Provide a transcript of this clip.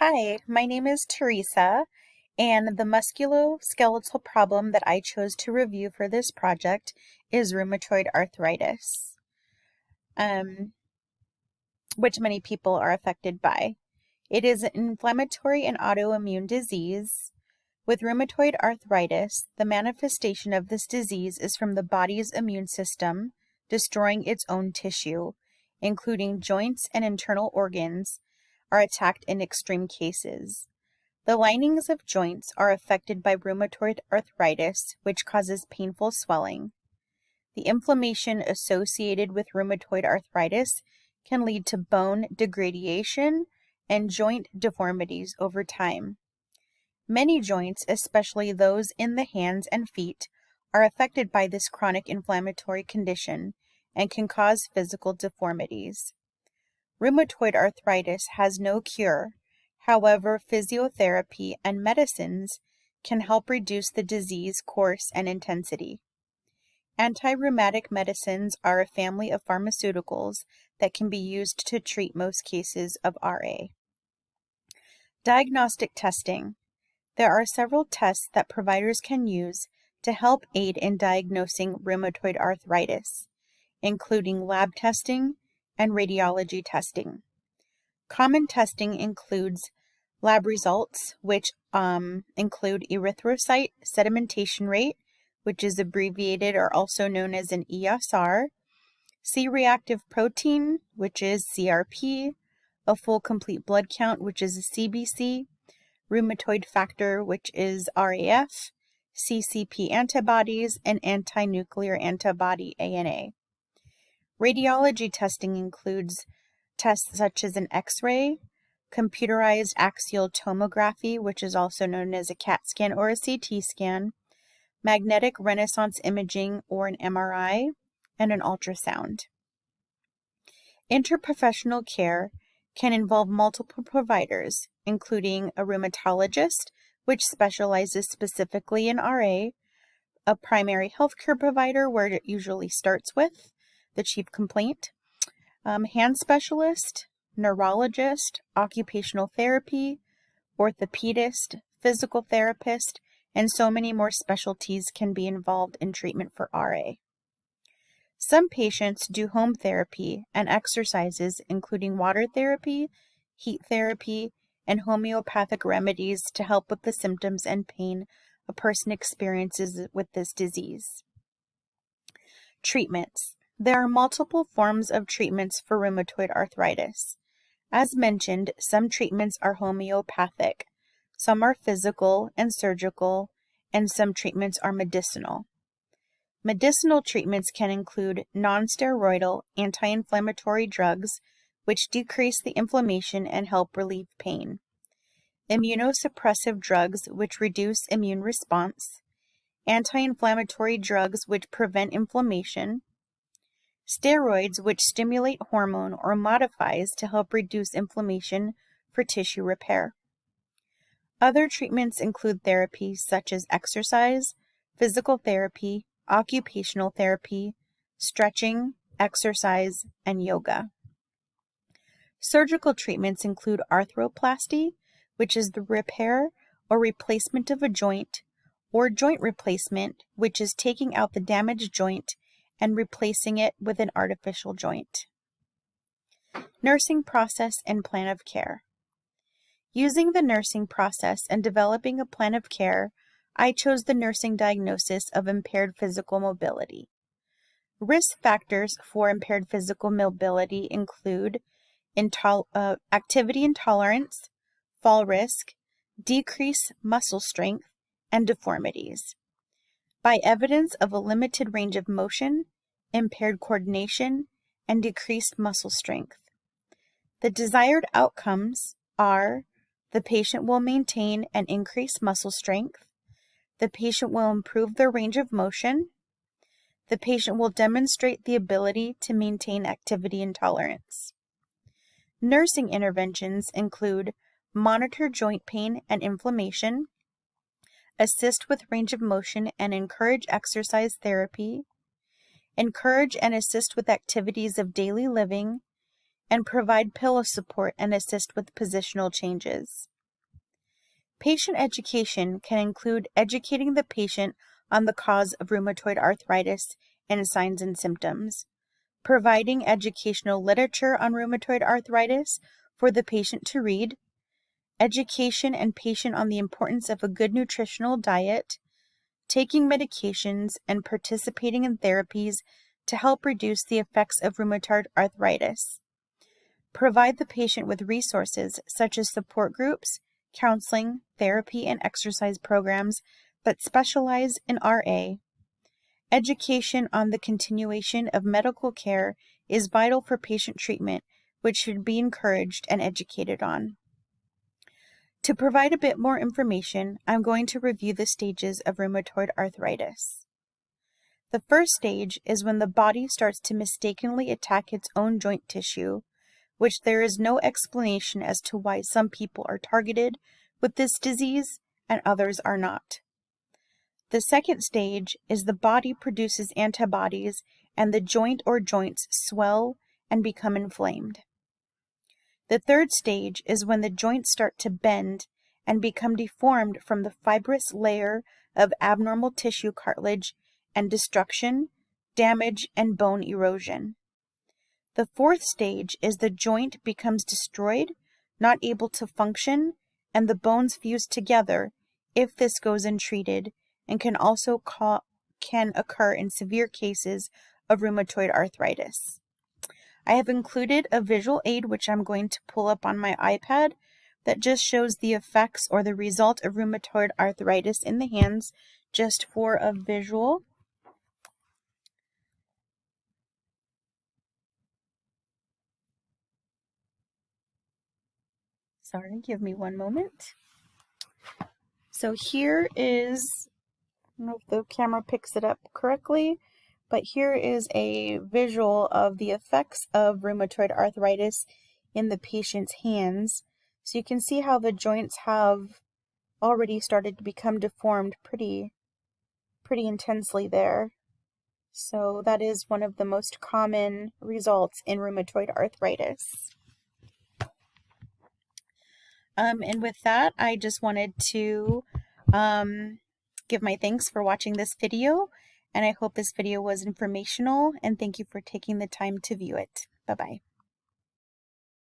Hi, my name is Teresa, and the musculoskeletal problem that I chose to review for this project is rheumatoid arthritis, um, which many people are affected by. It is an inflammatory and autoimmune disease. With rheumatoid arthritis, the manifestation of this disease is from the body's immune system destroying its own tissue, including joints and internal organs, are attacked in extreme cases. The linings of joints are affected by rheumatoid arthritis, which causes painful swelling. The inflammation associated with rheumatoid arthritis can lead to bone degradation and joint deformities over time. Many joints, especially those in the hands and feet, are affected by this chronic inflammatory condition and can cause physical deformities. Rheumatoid arthritis has no cure. However, physiotherapy and medicines can help reduce the disease course and intensity. Anti-rheumatic medicines are a family of pharmaceuticals that can be used to treat most cases of RA. Diagnostic testing. There are several tests that providers can use to help aid in diagnosing rheumatoid arthritis, including lab testing and radiology testing. Common testing includes lab results, which include erythrocyte sedimentation rate, which is abbreviated or also known as an ESR, C-reactive protein, which is CRP, a full complete blood count, which is a CBC, rheumatoid factor, which is RAF, CCP antibodies, and anti-nuclear antibody ANA. Radiology testing includes tests such as an X-ray, computerized axial tomography, which is also known as a CAT scan or a CT scan, magnetic resonance imaging or an MRI, and an ultrasound. Interprofessional care can involve multiple providers, including a rheumatologist, which specializes specifically in RA, a primary healthcare provider, where it usually starts with the chief complaint, hand specialist, neurologist, occupational therapy, orthopedist, physical therapist, and so many more specialties can be involved in treatment for RA. Some patients do home therapy and exercises, including water therapy, heat therapy, and homeopathic remedies to help with the symptoms and pain a person experiences with this disease. Treatments. There are multiple forms of treatments for rheumatoid arthritis. As mentioned, some treatments are homeopathic, some are physical and surgical, and some treatments are medicinal. Medicinal treatments can include non-steroidal anti-inflammatory drugs, which decrease the inflammation and help relieve pain, immunosuppressive drugs, which reduce immune response, anti-inflammatory drugs, which prevent inflammation, steroids, which stimulate hormone or modifies to help reduce inflammation for tissue repair. Other treatments include therapies such as exercise, physical therapy, occupational therapy, stretching, exercise, and yoga. Surgical treatments include arthroplasty, which is the repair or replacement of a joint, or joint replacement, which is taking out the damaged joint and replacing it with an artificial joint. Nursing process and plan of care. Using the nursing process and developing a plan of care, I chose the nursing diagnosis of impaired physical mobility. Risk factors for impaired physical mobility include activity intolerance, fall risk, decreased muscle strength, and deformities. By evidence of a limited range of motion, impaired coordination, and decreased muscle strength. The desired outcomes are the patient will maintain and increase muscle strength, the patient will improve their range of motion, the patient will demonstrate the ability to maintain activity intolerance. Nursing interventions include monitor joint pain and inflammation, assist with range of motion and encourage exercise therapy, encourage and assist with activities of daily living, and provide pillow support and assist with positional changes. Patient education can include educating the patient on the cause of rheumatoid arthritis and signs and symptoms, providing educational literature on rheumatoid arthritis for the patient to read, education and patient on the importance of a good nutritional diet, taking medications, and participating in therapies to help reduce the effects of rheumatoid arthritis. Provide the patient with resources such as support groups, counseling, therapy, and exercise programs that specialize in RA. Education on the continuation of medical care is vital for patient treatment, which should be encouraged and educated on. To provide a bit more information, I'm going to review the stages of rheumatoid arthritis. The first stage is when the body starts to mistakenly attack its own joint tissue, which there is no explanation as to why some people are targeted with this disease and others are not. The second stage is the body produces antibodies and the joint or joints swell and become inflamed. The third stage is when the joints start to bend and become deformed from the fibrous layer of abnormal tissue cartilage and destruction, damage, and bone erosion. The fourth stage is the joint becomes destroyed, not able to function, and the bones fuse together if this goes untreated, and can also occur in severe cases of rheumatoid arthritis. I have included a visual aid which I'm going to pull up on my iPad that just shows the effects or the result of rheumatoid arthritis in the hands, just for a visual. Sorry, give me one moment. So here is, I don't know if the camera picks it up correctly, but here is a visual of the effects of rheumatoid arthritis in the patient's hands. So you can see how the joints have already started to become deformed pretty intensely there. So that is one of the most common results in rheumatoid arthritis. And with that, I just wanted to give my thanks for watching this video, and I hope this video was informational, and thank you for taking the time to view it. Bye-bye.